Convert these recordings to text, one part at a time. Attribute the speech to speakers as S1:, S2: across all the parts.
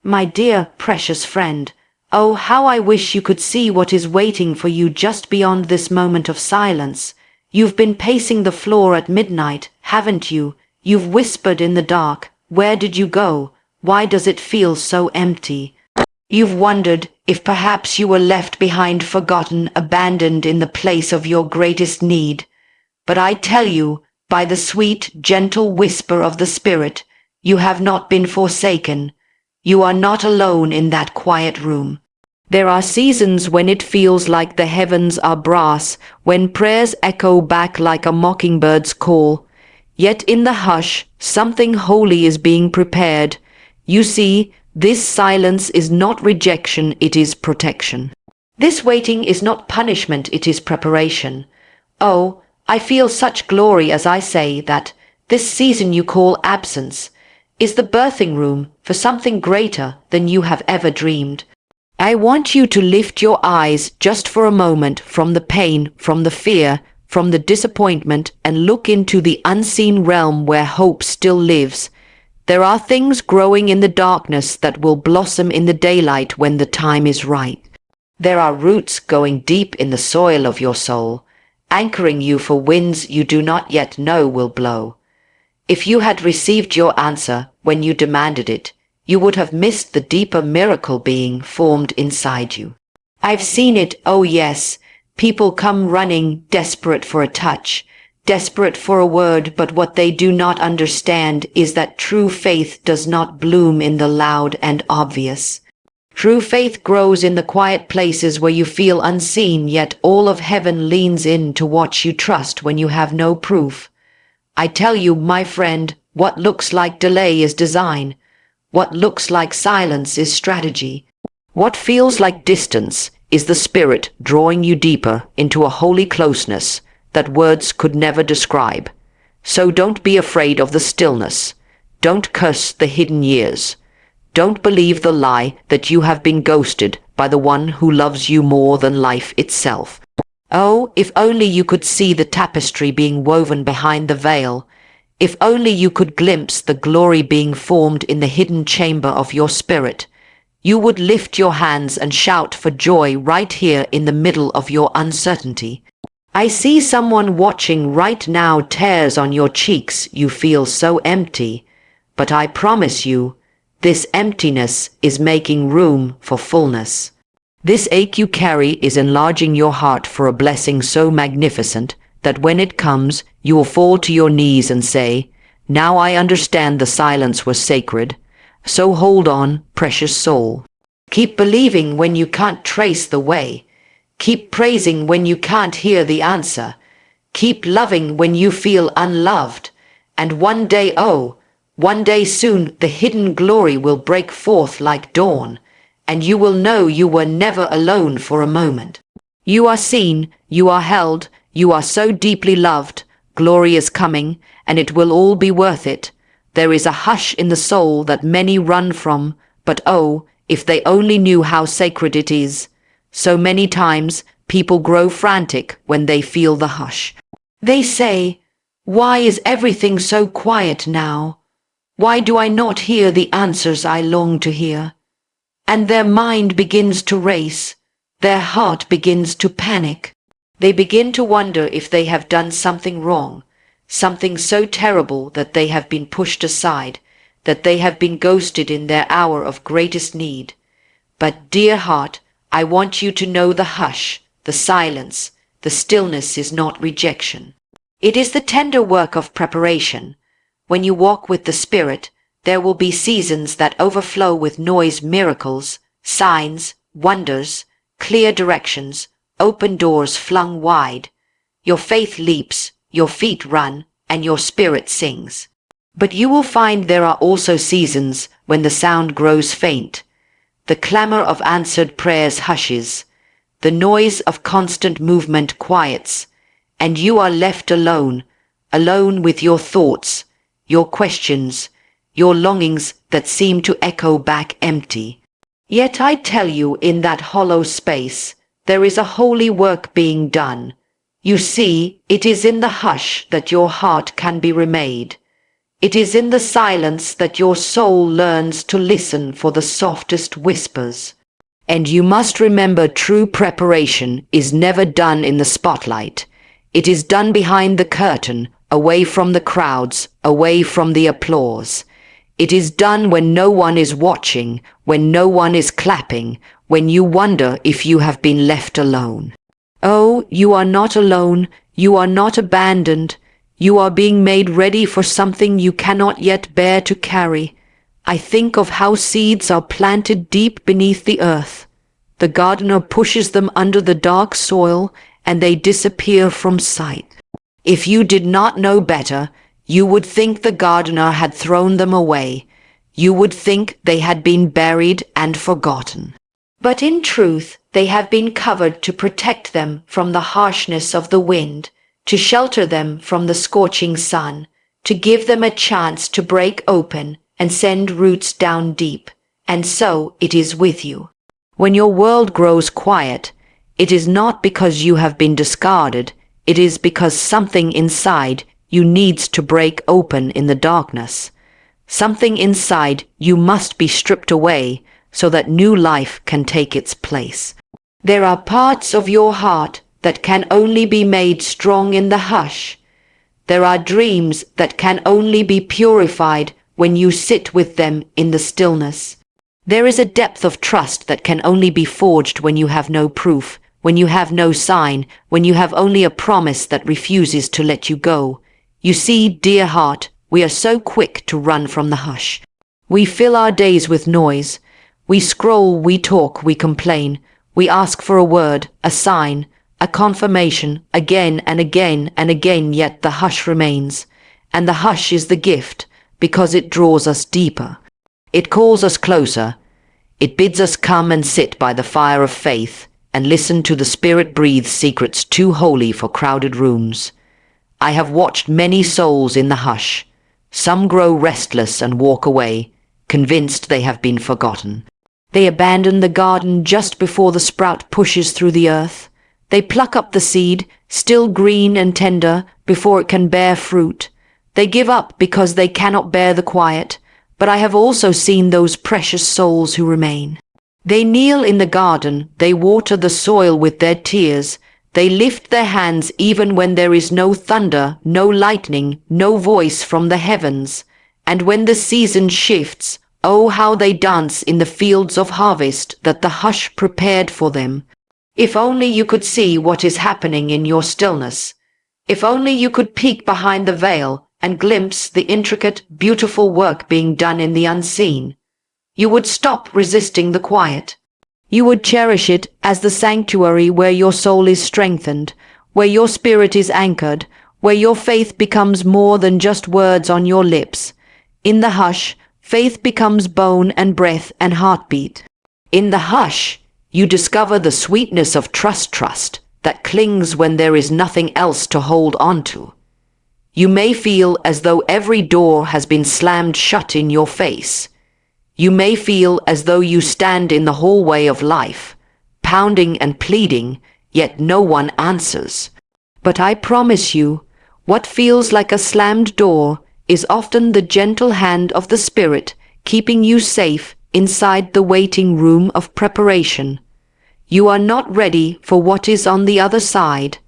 S1: My dear, precious friend, oh, how I wish you could see what is waiting for you just beyond this moment of silence. You've been pacing the floor at midnight, haven't you? You've whispered in the dark, where did you go? Why does it feel so empty? You've wondered if perhaps you were left behind, forgotten, abandoned in the place of your greatest need. But I tell you, by the sweet, gentle whisper of the Spirit, you have not been forsaken. You are not alone in that quiet room. There are seasons when it feels like the heavens are brass, when prayers echo back like a mockingbird's call. Yet in the hush, something holy is being prepared. You see, this silence is not rejection, it is protection. This waiting is not punishment, it is preparation. Oh, I feel such glory as I say that this season you call absence is the birthing room for something greater than you have ever dreamed. I want you to lift your eyes just for a moment from the pain, from the fear, from the disappointment, and look into the unseen realm where hope still lives. There are things growing in the darkness that will blossom in the daylight when the time is right. There are roots going deep in the soil of your soul, anchoring you for winds you do not yet know will blow. If you had received your answer when you demanded it, you would have missed the deeper miracle being formed inside you. I've seen it, oh yes. People come running, desperate for a touch, desperate for a word, but what they do not understand is that true faith does not bloom in the loud and obvious. True faith grows in the quiet places where you feel unseen, yet all of heaven leans in to watch you trust when you have no proof. I tell you, my friend, what looks like delay is design. What looks like silence is strategy. What feels like distance is the Spirit drawing you deeper into a holy closeness that words could never describe. So don't be afraid of the stillness. Don't curse the hidden years. Don't believe the lie that you have been ghosted by the one who loves you more than life itself. Oh, if only you could see the tapestry being woven behind the veil. If only you could glimpse the glory being formed in the hidden chamber of your spirit. You would lift your hands and shout for joy right here in the middle of your uncertainty. I see someone watching right now, tears on your cheeks, you feel so empty. But I promise you, this emptiness is making room for fullness. This ache you carry is enlarging your heart for a blessing so magnificent that when it comes, you will fall to your knees and say, "Now I understand the silence was sacred." So hold on, precious soul. Keep believing when you can't trace the way. Keep praising when you can't hear the answer. Keep loving when you feel unloved. And one day, oh, one day soon, the hidden glory will break forth like dawn, and you will know you were never alone for a moment. You are seen, you are held, you are so deeply loved. Glory is coming, and it will all be worth it. There is a hush in the soul that many run from, but oh, if they only knew how sacred it is. So many times people grow frantic when they feel the hush. They say, "Why is everything so quiet now? Why do I not hear the answers I long to hear?" And their mind begins to race. Their heart begins to panic. They begin to wonder if they have done something wrong, something so terrible that they have been pushed aside, that they have been ghosted in their hour of greatest need. But, dear heart, I want you to know the hush, the silence, the stillness is not rejection. It is the tender work of preparation. When you walk with the Spirit, there will be seasons that overflow with noise, miracles, signs, wonders, clear directions, open doors flung wide. Your faith leaps, your feet run, and your spirit sings. But you will find there are also seasons when the sound grows faint. The clamor of answered prayers hushes. The noise of constant movement quiets, and you are left alone, alone with your thoughts, your questions, your longings that seem to echo back empty. Yet I tell you, in that hollow space, there is a holy work being done. You see, it is in the hush that your heart can be remade. It is in the silence that your soul learns to listen for the softest whispers. And you must remember, true preparation is never done in the spotlight. It is done behind the curtain, away from the crowds, away from the applause. It is done when no one is watching, when no one is clapping, when you wonder if you have been left alone. Oh, you are not alone, you are not abandoned. You are being made ready for something you cannot yet bear to carry. I think of how seeds are planted deep beneath the earth. The gardener pushes them under the dark soil, and they disappear from sight. If you did not know better, you would think the gardener had thrown them away. You would think they had been buried and forgotten. But in truth, they have been covered to protect them from the harshness of the wind, to shelter them from the scorching sun, to give them a chance to break open and send roots down deep. And so it is with you. When your world grows quiet, it is not because you have been discarded, it is because something inside you needs to break open in the darkness. Something inside you must be stripped away so that new life can take its place. There are parts of your heart that can only be made strong in the hush. There are dreams that can only be purified when you sit with them in the stillness. There is a depth of trust that can only be forged when you have no proof, when you have no sign, when you have only a promise that refuses to let you go. You see, dear heart, we are so quick to run from the hush. We fill our days with noise. We scroll, we talk, we complain. We ask for a word, a sign, a confirmation, again and again and again, yet the hush remains. And the hush is the gift, because it draws us deeper. It calls us closer. It bids us come and sit by the fire of faith and listen to the Spirit breathe secrets too holy for crowded rooms. I have watched many souls in the hush. Some grow restless and walk away, convinced they have been forgotten. They abandon the garden just before the sprout pushes through the earth. They pluck up the seed, still green and tender, before it can bear fruit. They give up because they cannot bear the quiet, but I have also seen those precious souls who remain. They kneel in the garden, they water the soil with their tears, they lift their hands even when there is no thunder, no lightning, no voice from the heavens. And when the season shifts, oh, how they dance in the fields of harvest that the hush prepared for them. If only you could see what is happening in your stillness. If only you could peek behind the veil and glimpse the intricate, beautiful work being done in the unseen. You would stop resisting the quiet. You would cherish it as the sanctuary where your soul is strengthened, where your spirit is anchored, where your faith becomes more than just words on your lips. In the hush, faith becomes bone and breath and heartbeat. In the hush, you discover the sweetness of trust that clings when there is nothing else to hold on to. You may feel as though every door has been slammed shut in your face. You may feel as though you stand in the hallway of life, pounding and pleading, yet no one answers. But I promise you, what feels like a slammed door is often the gentle hand of the Spirit keeping you safe inside the waiting room of preparation. You are not ready for what is on the other side,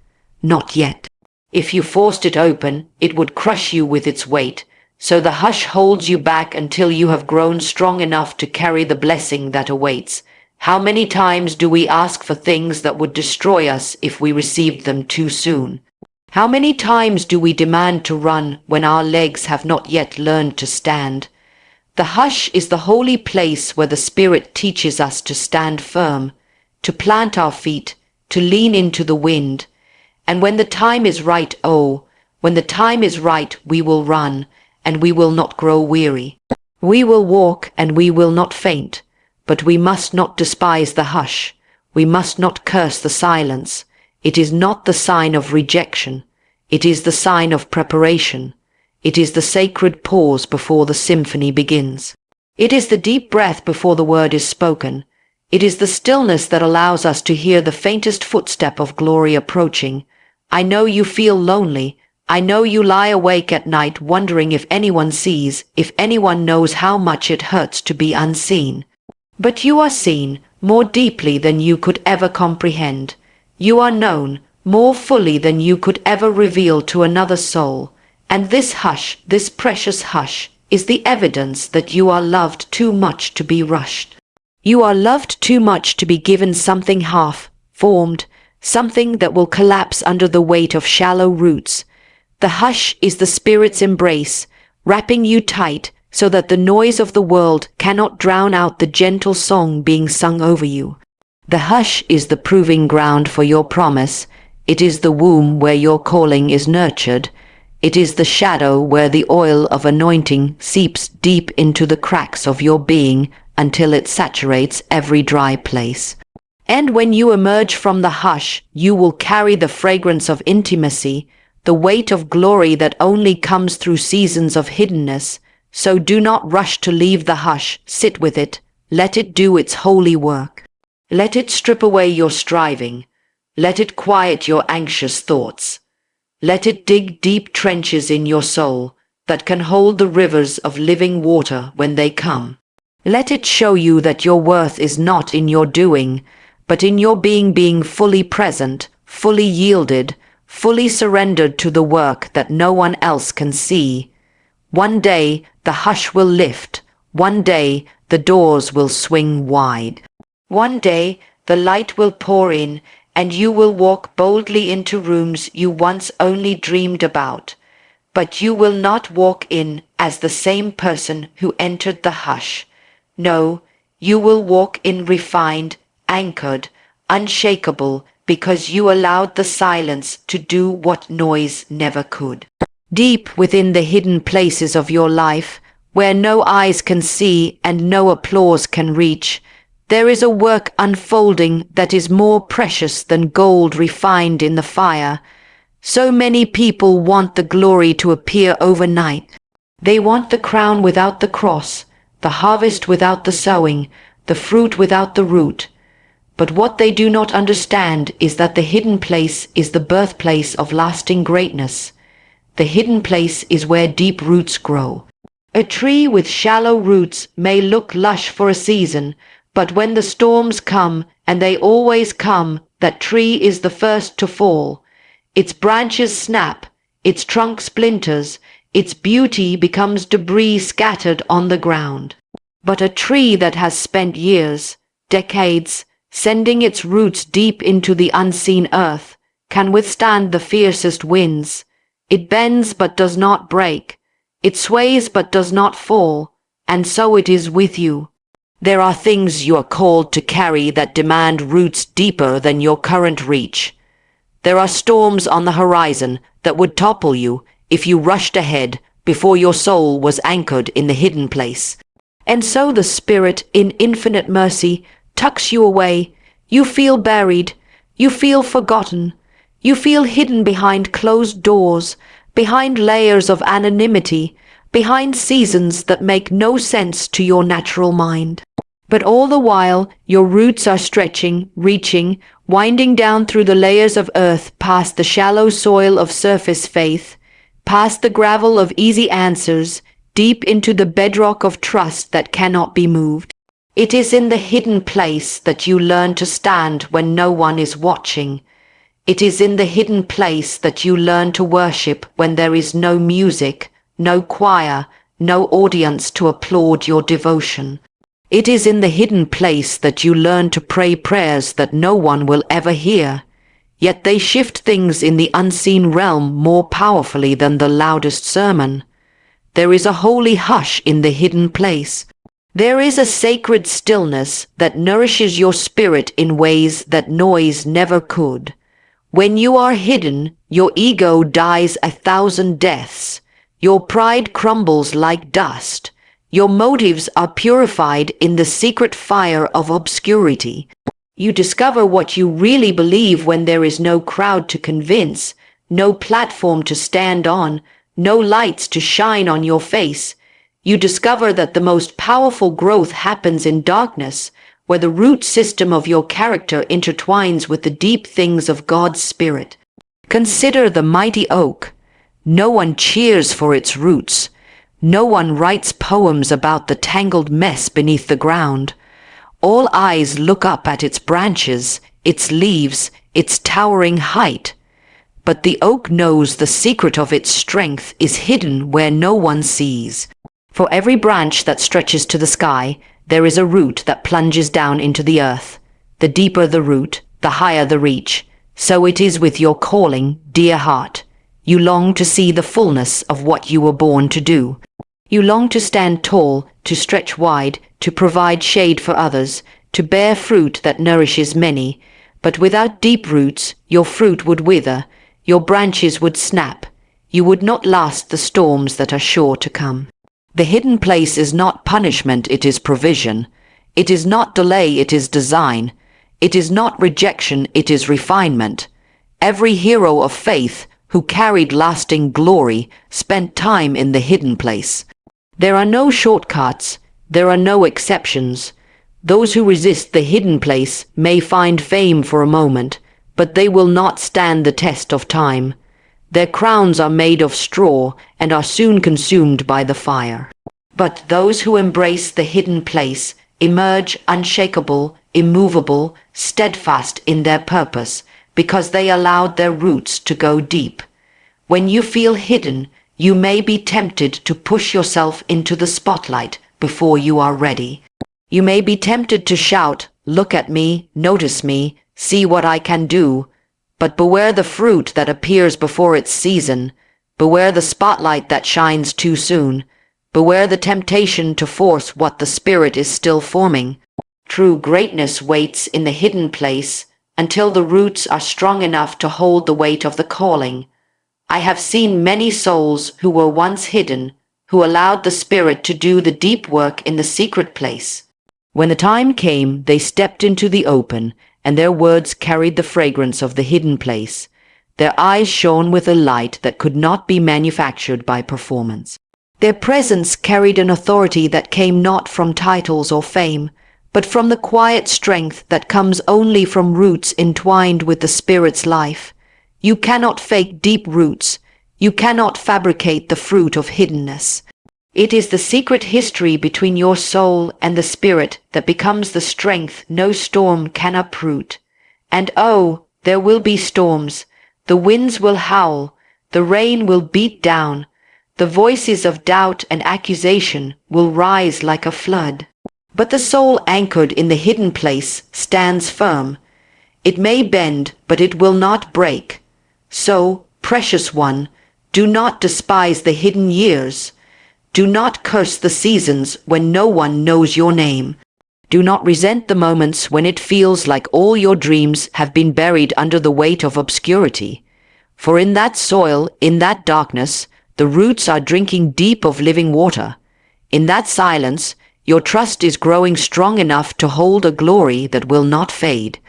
S1: not yet. If you forced it open, it would crush you with its weight, so the hush holds you back until you have grown strong enough to carry the blessing that awaits. How many times do we ask for things that would destroy us if we received them too soon? How many times do we demand to run when our legs have not yet learned to stand? The hush is the holy place where the Spirit teaches us to stand firm, to plant our feet, to lean into the wind. And when the time is right, oh, when the time is right, we will run, and we will not grow weary. We will walk, and we will not faint. But we must not despise the hush. We must not curse the silence. It is not the sign of rejection. It is the sign of preparation. It is the sacred pause before the symphony begins. It is the deep breath before the word is spoken. It is the stillness that allows us to hear the faintest footstep of glory approaching. I know you feel lonely. I know you lie awake at night wondering if anyone sees, if anyone knows how much it hurts to be unseen. But you are seen more deeply than you could ever comprehend. You are known more fully than you could ever reveal to another soul. And this hush, this precious hush, is the evidence that you are loved too much to be rushed. You are loved too much to be given something half-formed, something that will collapse under the weight of shallow roots. The hush is the Spirit's embrace, wrapping you tight so that the noise of the world cannot drown out the gentle song being sung over you. The hush is the proving ground for your promise. It is the womb where your calling is nurtured. It is the shadow where the oil of anointing seeps deep into the cracks of your being until it saturates every dry place. And when you emerge from the hush, you will carry the fragrance of intimacy, the weight of glory that only comes through seasons of hiddenness. So do not rush to leave the hush, sit with it, let it do its holy work. Let it strip away your striving, let it quiet your anxious thoughts. Let it dig deep trenches in your soul that can hold the rivers of living water when they come. Let it show you that your worth is not in your doing, but in your being fully present, fully yielded, fully surrendered to the work that no one else can see. One day the hush will lift. One day the doors will swing wide. One day the light will pour in, and you will walk boldly into rooms you once only dreamed about. But you will not walk in as the same person who entered the hush. No, you will walk in refined, anchored, unshakable, because you allowed the silence to do what noise never could. Deep within the hidden places of your life, where no eyes can see and no applause can reach, there is a work unfolding that is more precious than gold refined in the fire. So many people want the glory to appear overnight. They want the crown without the cross, the harvest without the sowing, the fruit without the root. But what they do not understand is that the hidden place is the birthplace of lasting greatness. The hidden place is where deep roots grow. A tree with shallow roots may look lush for a season, but when the storms come, and they always come, that tree is the first to fall. Its branches snap, its trunk splinters, its beauty becomes debris scattered on the ground. But a tree that has spent years, decades, sending its roots deep into the unseen earth, can withstand the fiercest winds. It bends but does not break. It sways but does not fall. And so it is with you. There are things you are called to carry that demand roots deeper than your current reach. There are storms on the horizon that would topple you if you rushed ahead before your soul was anchored in the hidden place. And so the Spirit, in infinite mercy, tucks you away. You feel buried. You feel forgotten. You feel hidden behind closed doors, behind layers of anonymity, behind seasons that make no sense to your natural mind. But all the while, your roots are stretching, reaching, winding down through the layers of earth past the shallow soil of surface faith, past the gravel of easy answers, deep into the bedrock of trust that cannot be moved. It is in the hidden place that you learn to stand when no one is watching. It is in the hidden place that you learn to worship when there is no music, no choir, no audience to applaud your devotion. It is in the hidden place that you learn to pray prayers that no one will ever hear. Yet they shift things in the unseen realm more powerfully than the loudest sermon. There is a holy hush in the hidden place. There is a sacred stillness that nourishes your spirit in ways that noise never could. When you are hidden, your ego dies 1,000 deaths. Your pride crumbles like dust. Your motives are purified in the secret fire of obscurity. You discover what you really believe when there is no crowd to convince, no platform to stand on, no lights to shine on your face. You discover that the most powerful growth happens in darkness, where the root system of your character intertwines with the deep things of God's Spirit. Consider the mighty oak. No one cheers for its roots. No one writes poems about the tangled mess beneath the ground. All eyes look up at its branches, its leaves, its towering height. But the oak knows the secret of its strength is hidden where no one sees. For every branch that stretches to the sky, there is a root that plunges down into the earth. The deeper the root, the higher the reach. So it is with your calling, dear heart. You long to see the fullness of what you were born to do. You long to stand tall, to stretch wide, to provide shade for others, to bear fruit that nourishes many. But without deep roots, your fruit would wither, your branches would snap. You would not last the storms that are sure to come. The hidden place is not punishment, it is provision. It is not delay, it is design. It is not rejection, it is refinement. Every hero of faith who carried lasting glory spent time in the hidden place. There are no shortcuts, there are no exceptions. Those who resist the hidden place may find fame for a moment, but they will not stand the test of time. Their crowns are made of straw and are soon consumed by the fire. But those who embrace the hidden place emerge unshakable, immovable, steadfast in their purpose, because they allowed their roots to go deep. When you feel hidden, you may be tempted to push yourself into the spotlight before you are ready. You may be tempted to shout, "Look at me, notice me, see what I can do." But beware the fruit that appears before its season. Beware the spotlight that shines too soon. Beware the temptation to force what the Spirit is still forming. True greatness waits in the hidden place until the roots are strong enough to hold the weight of the calling. I have seen many souls who were once hidden, who allowed the Spirit to do the deep work in the secret place. When the time came, they stepped into the open, and their words carried the fragrance of the hidden place. Their eyes shone with a light that could not be manufactured by performance. Their presence carried an authority that came not from titles or fame, but from the quiet strength that comes only from roots entwined with the Spirit's life. You cannot fake deep roots. You cannot fabricate the fruit of hiddenness. It is the secret history between your soul and the Spirit that becomes the strength no storm can uproot. And oh, there will be storms. The winds will howl. The rain will beat down. The voices of doubt and accusation will rise like a flood. But the soul anchored in the hidden place stands firm. It may bend, but it will not break. So, precious one, do not despise the hidden years. Do not curse the seasons when no one knows your name. Do not resent the moments when it feels like all your dreams have been buried under the weight of obscurity. For in that soil, in that darkness, the roots are drinking deep of living water. In that silence, your trust is growing strong enough to hold a glory that will not fade.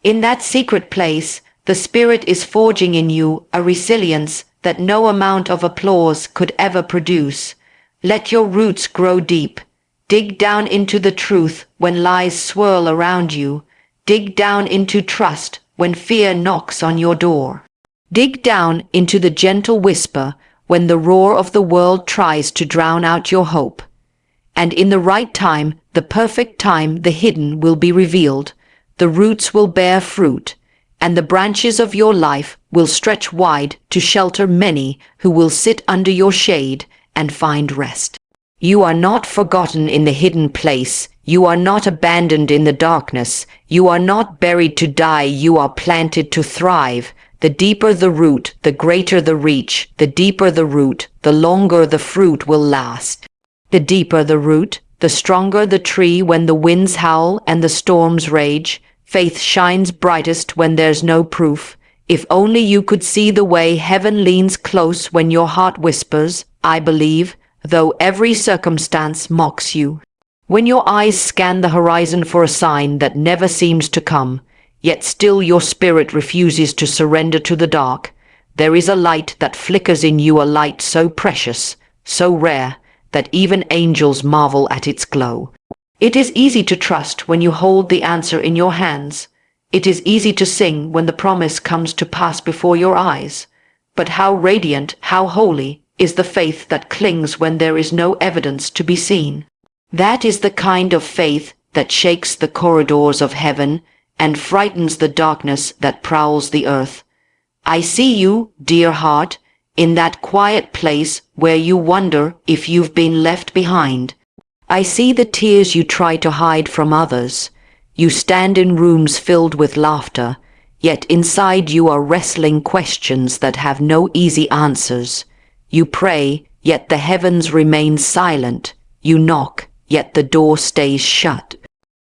S1: In that secret place, the Spirit is forging in you a resilience that no amount of applause could ever produce. Let your roots grow deep. Dig down into the truth when lies swirl around you. Dig down into trust when fear knocks on your door. Dig down into the gentle whisper when the roar of the world tries to drown out your hope. And in the right time, the perfect time, the hidden will be revealed. The roots will bear fruit, and the branches of your life will stretch wide to shelter many who will sit under your shade and find rest. You are not forgotten in the hidden place. You are not abandoned in the darkness. You are not buried to die. You are planted to thrive. The deeper the root, the greater the reach. The deeper the root, the longer the fruit will last. The deeper the root, the stronger the tree when the winds howl and the storms rage. Faith shines brightest when there's no proof. If only you could see the way heaven leans close when your heart whispers, "I believe," though every circumstance mocks you. When your eyes scan the horizon for a sign that never seems to come, yet still your spirit refuses to surrender to the dark, there is a light that flickers in you, a light so precious, so rare, that even angels marvel at its glow. It is easy to trust when you hold the answer in your hands. It is easy to sing when the promise comes to pass before your eyes. But how radiant, how holy, is the faith that clings when there is no evidence to be seen. That is the kind of faith that shakes the corridors of heaven and frightens the darkness that prowls the earth. I see you, dear heart, in that quiet place where you wonder if you've been left behind. I see the tears you try to hide from others. You stand in rooms filled with laughter, yet inside you are wrestling questions that have no easy answers. You pray, yet the heavens remain silent. You knock, yet the door stays shut.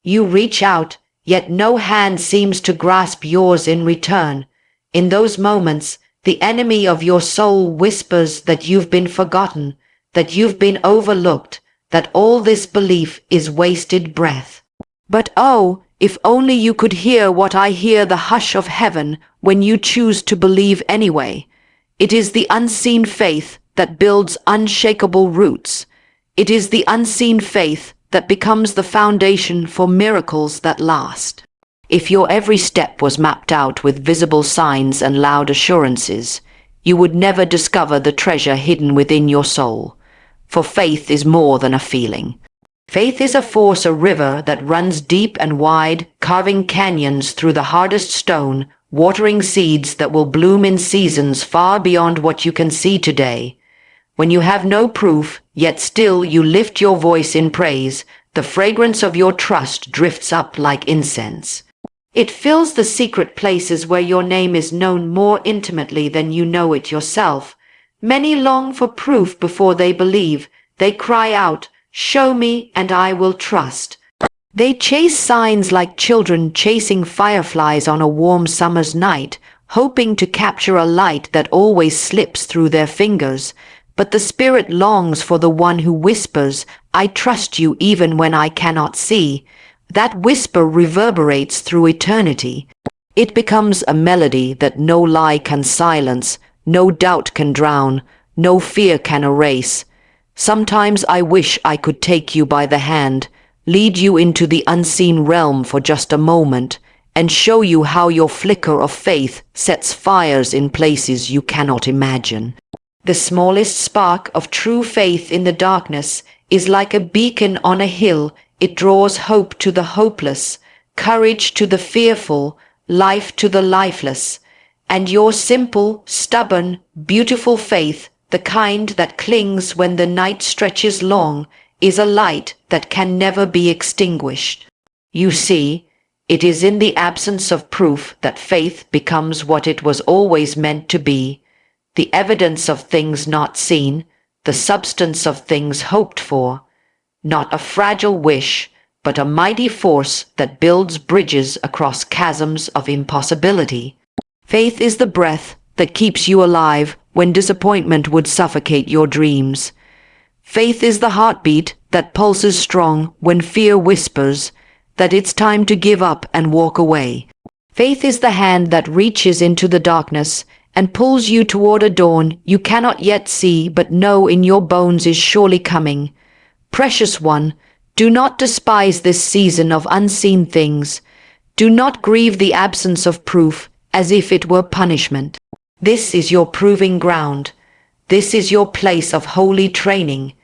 S1: You reach out, yet no hand seems to grasp yours in return. In those moments, the enemy of your soul whispers that you've been forgotten, that you've been overlooked, that all this belief is wasted breath. But oh, if only you could hear what I hear, the hush of heaven, when you choose to believe anyway. It is the unseen faith that builds unshakable roots. It is the unseen faith that becomes the foundation for miracles that last. If your every step was mapped out with visible signs and loud assurances, you would never discover the treasure hidden within your soul. For faith is more than a feeling. Faith is a force, a river that runs deep and wide, carving canyons through the hardest stone, watering seeds that will bloom in seasons far beyond what you can see today. When you have no proof, yet still you lift your voice in praise, the fragrance of your trust drifts up like incense. It fills the secret places where your name is known more intimately than you know it yourself. Many long for proof before they believe. They cry out, "Show me, and I will trust." They chase signs like children chasing fireflies on a warm summer's night, hoping to capture a light that always slips through their fingers. But the spirit longs for the one who whispers, "I trust you even when I cannot see." That whisper reverberates through eternity. It becomes a melody that no lie can silence, no doubt can drown, no fear can erase. Sometimes I wish I could take you by the hand, lead you into the unseen realm for just a moment, and show you how your flicker of faith sets fires in places you cannot imagine. The smallest spark of true faith in the darkness is like a beacon on a hill. It draws hope to the hopeless, courage to the fearful, life to the lifeless. And your simple, stubborn, beautiful faith, the kind that clings when the night stretches long, is a light that can never be extinguished. You see, it is in the absence of proof that faith becomes what it was always meant to be, the evidence of things not seen, the substance of things hoped for. Not a fragile wish, but a mighty force that builds bridges across chasms of impossibility. Faith is the breath that keeps you alive when disappointment would suffocate your dreams. Faith is the heartbeat that pulses strong when fear whispers that it's time to give up and walk away. Faith is the hand that reaches into the darkness and pulls you toward a dawn you cannot yet see but know in your bones is surely coming. Precious one, do not despise this season of unseen things. Do not grieve the absence of proof as if it were punishment. This is your proving ground. This is your place of holy training.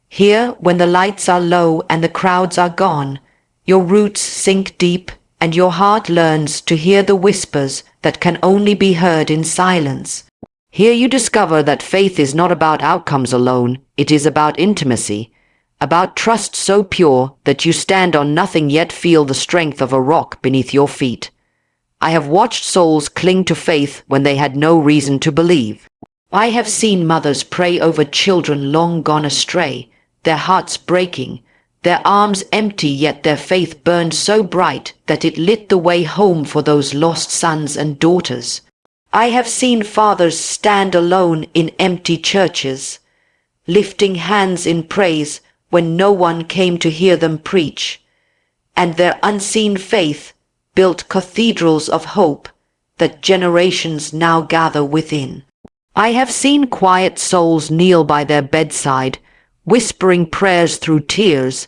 S1: Here, when the lights are low and the crowds are gone, your roots sink deep and your heart learns to hear the whispers that can only be heard in silence. Here you discover that faith is not about outcomes alone. It is about intimacy. About trust so pure that you stand on nothing yet feel the strength of a rock beneath your feet. I have watched souls cling to faith when they had no reason to believe. I have seen mothers pray over children long gone astray, their hearts breaking, their arms empty, yet their faith burned so bright that it lit the way home for those lost sons and daughters. I have seen fathers stand alone in empty churches, lifting hands in praise when no one came to hear them preach, and their unseen faith built cathedrals of hope that generations now gather within. I have seen quiet souls kneel by their bedside, whispering prayers through tears,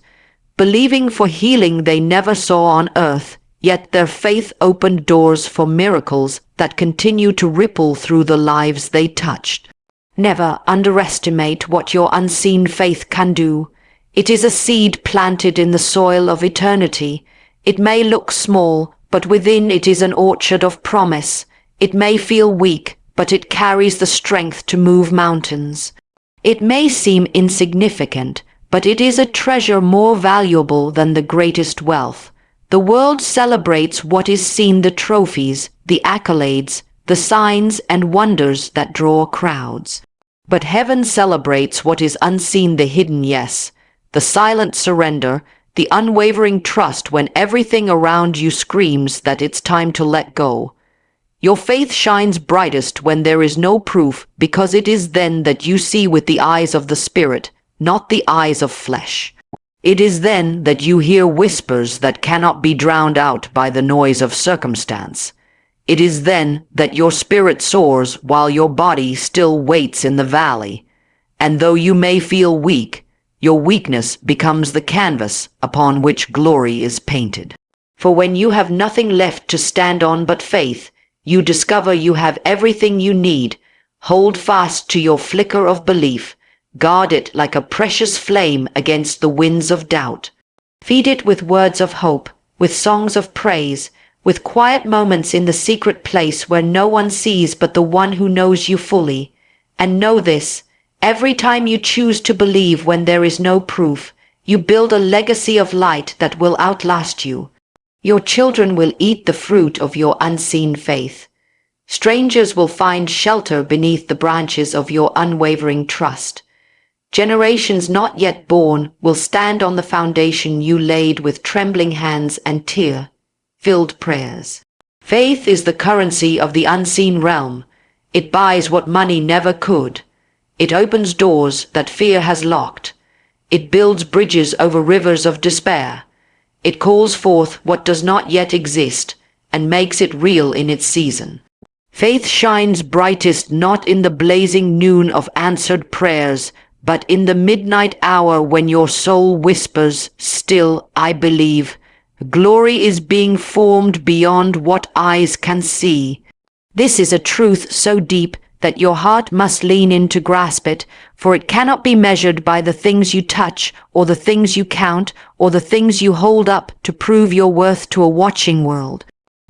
S1: believing for healing they never saw on earth, yet their faith opened doors for miracles that continue to ripple through the lives they touched. Never underestimate what your unseen faith can do. It is a seed planted in the soil of eternity. It may look small, but within it is an orchard of promise. It may feel weak, but it carries the strength to move mountains. It may seem insignificant, but it is a treasure more valuable than the greatest wealth. The world celebrates what is seen, the trophies, the accolades, the signs and wonders that draw crowds. But heaven celebrates what is unseen, the hidden yes, the silent surrender, the unwavering trust when everything around you screams that it's time to let go. Your faith shines brightest when there is no proof, because it is then that you see with the eyes of the Spirit, not the eyes of flesh. It is then that you hear whispers that cannot be drowned out by the noise of circumstance. It is then that your spirit soars while your body still waits in the valley. And though you may feel weak, your weakness becomes the canvas upon which glory is painted. For when you have nothing left to stand on but faith, you discover you have everything you need. Hold fast to your flicker of belief. Guard it like a precious flame against the winds of doubt. Feed it with words of hope, with songs of praise, with quiet moments in the secret place where no one sees but the one who knows you fully. And know this, every time you choose to believe when there is no proof, you build a legacy of light that will outlast you. Your children will eat the fruit of your unseen faith. Strangers will find shelter beneath the branches of your unwavering trust. Generations not yet born will stand on the foundation you laid with trembling hands and tear-filled prayers. Faith is the currency of the unseen realm. It buys what money never could. It opens doors that fear has locked. It builds bridges over rivers of despair. It calls forth what does not yet exist and makes it real in its season. Faith shines brightest not in the blazing noon of answered prayers, but in the midnight hour when your soul whispers, "Still, I believe." Glory is being formed beyond what eyes can see. This is a truth so deep that your heart must lean in to grasp it, for it cannot be measured by the things you touch, or the things you count, or the things you hold up to prove your worth to a watching world.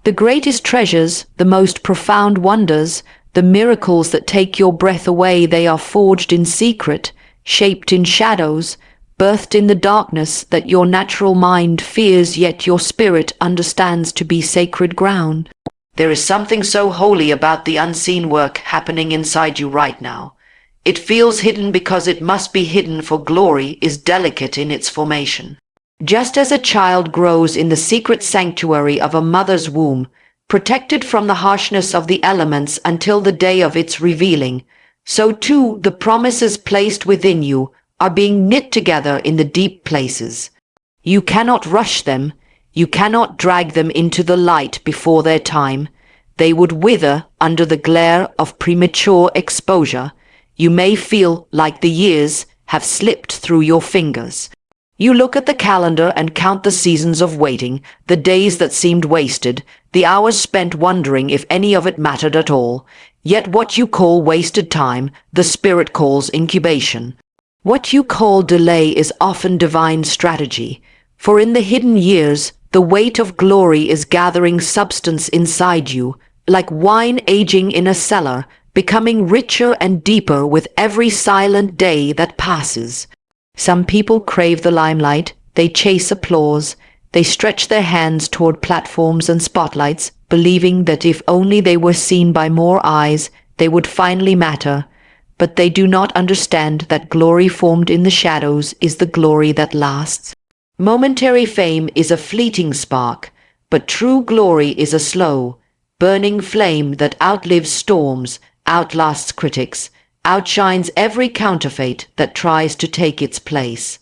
S1: The greatest treasures, the most profound wonders, the miracles that take your breath away, they are forged in secret, shaped in shadows, birthed in the darkness that your natural mind fears yet your spirit understands to be sacred ground. There is something so holy about the unseen work happening inside you right now. It feels hidden because it must be hidden, for glory is delicate in its formation. Just as a child grows in the secret sanctuary of a mother's womb, protected from the harshness of the elements until the day of its revealing, so too the promises placed within you are being knit together in the deep places. You cannot rush them. You cannot drag them into the light before their time. They would wither under the glare of premature exposure. You may feel like the years have slipped through your fingers. You look at the calendar and count the seasons of waiting, the days that seemed wasted, the hours spent wondering if any of it mattered at all. Yet what you call wasted time, the Spirit calls incubation. What you call delay is often divine strategy, for in the hidden years, the weight of glory is gathering substance inside you, like wine aging in a cellar, becoming richer and deeper with every silent day that passes. Some people crave the limelight, they chase applause, they stretch their hands toward platforms and spotlights, believing that if only they were seen by more eyes, they would finally matter. But they do not understand that glory formed in the shadows is the glory that lasts. Momentary fame is a fleeting spark, but true glory is a slow, burning flame that outlives storms, outlasts critics, outshines every counterfeit that tries to take its place.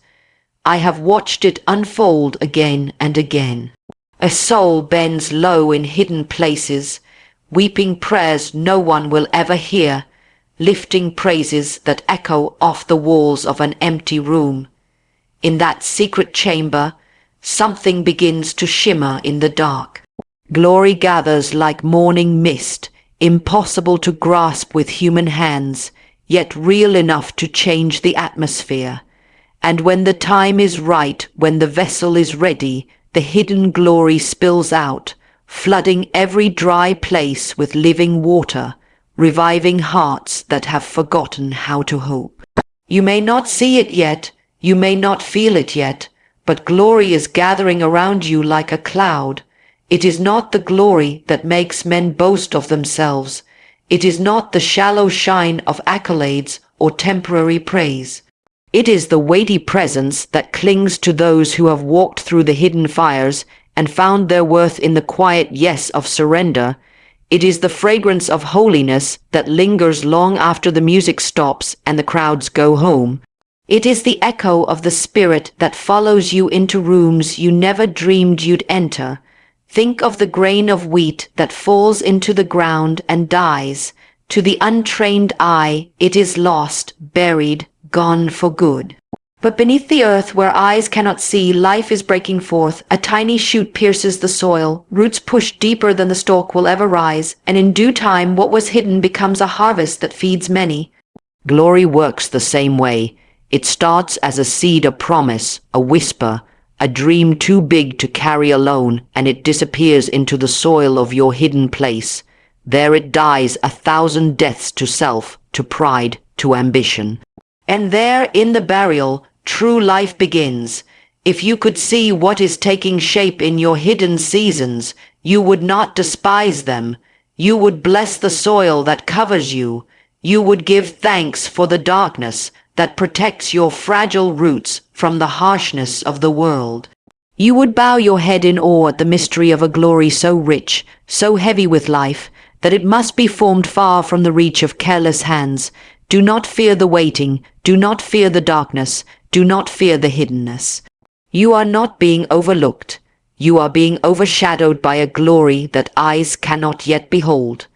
S1: I have watched it unfold again and again. A soul bends low in hidden places, weeping prayers no one will ever hear, lifting praises that echo off the walls of an empty room. In that secret chamber, something begins to shimmer in the dark. Glory gathers like morning mist, impossible to grasp with human hands, yet real enough to change the atmosphere. And when the time is right, when the vessel is ready, the hidden glory spills out, flooding every dry place with living water, reviving hearts that have forgotten how to hope. You may not see it yet, you may not feel it yet, but glory is gathering around you like a cloud. It is not the glory that makes men boast of themselves. It is not the shallow shine of accolades or temporary praise. It is the weighty presence that clings to those who have walked through the hidden fires and found their worth in the quiet yes of surrender. It is the fragrance of holiness that lingers long after the music stops and the crowds go home. It is the echo of the Spirit that follows you into rooms you never dreamed you'd enter. Think of the grain of wheat that falls into the ground and dies. To the untrained eye, it is lost, buried, gone for good. But beneath the earth, where eyes cannot see, life is breaking forth. A tiny shoot pierces the soil, roots push deeper than the stalk will ever rise, and in due time what was hidden becomes a harvest that feeds many. Glory works the same way. It starts as a seed of promise, a whisper, a dream too big to carry alone, and it disappears into the soil of your hidden place. There it dies 1,000 deaths to self, to pride, to ambition. And there, in the burial, true life begins. If you could see what is taking shape in your hidden seasons, you would not despise them. You would bless the soil that covers you. You would give thanks for the darkness that protects your fragile roots from the harshness of the world. You would bow your head in awe at the mystery of a glory so rich, so heavy with life, that it must be formed far from the reach of careless hands. Do not fear the waiting, do not fear the darkness, do not fear the hiddenness. You are not being overlooked. You are being overshadowed by a glory that eyes cannot yet behold.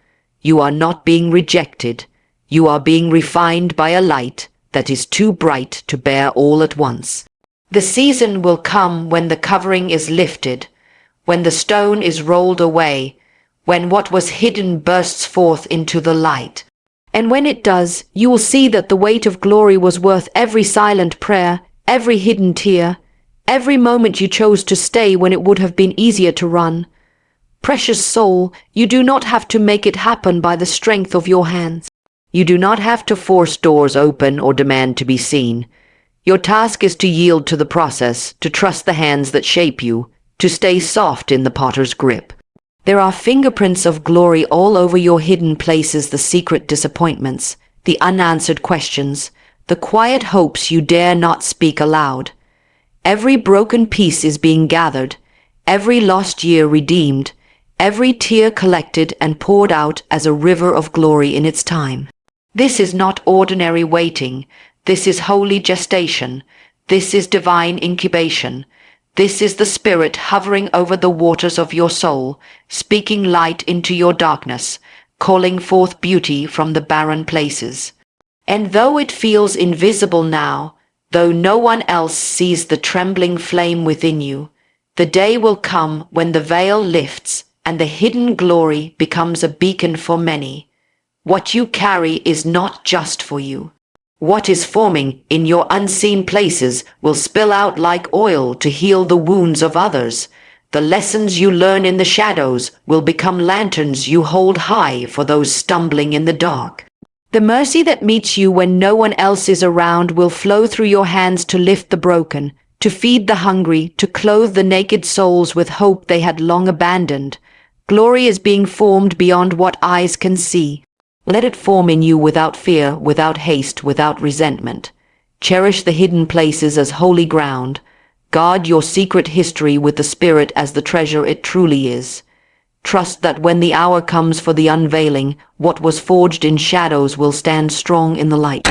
S1: You are not being rejected. You are being refined by a light that is too bright to bear all at once. The season will come when the covering is lifted, when the stone is rolled away, when what was hidden bursts forth into the light. And when it does, you will see that the weight of glory was worth every silent prayer, every hidden tear, every moment you chose to stay when it would have been easier to run. Precious soul, you do not have to make it happen by the strength of your hands. You do not have to force doors open or demand to be seen. Your task is to yield to the process, to trust the hands that shape you, to stay soft in the potter's grip. There are fingerprints of glory all over your hidden places, the secret disappointments, the unanswered questions, the quiet hopes you dare not speak aloud. Every broken piece is being gathered, every lost year redeemed, every tear collected and poured out as a river of glory in its time. This is not ordinary waiting. This is holy gestation. This is divine incubation. This is the Spirit hovering over the waters of your soul, speaking light into your darkness, calling forth beauty from the barren places. And though it feels invisible now, though no one else sees the trembling flame within you, the day will come when the veil lifts and the hidden glory becomes a beacon for many. What you carry is not just for you. What is forming in your unseen places will spill out like oil to heal the wounds of others. The lessons you learn in the shadows will become lanterns you hold high for those stumbling in the dark. The mercy that meets you when no one else is around will flow through your hands to lift the broken, to feed the hungry, to clothe the naked souls with hope they had long abandoned. Glory is being formed beyond what eyes can see. Let it form in you without fear, without haste, without resentment. Cherish the hidden places as holy ground. Guard your secret history with the Spirit as the treasure it truly is. Trust that when the hour comes for the unveiling, what was forged in shadows will stand strong in the light.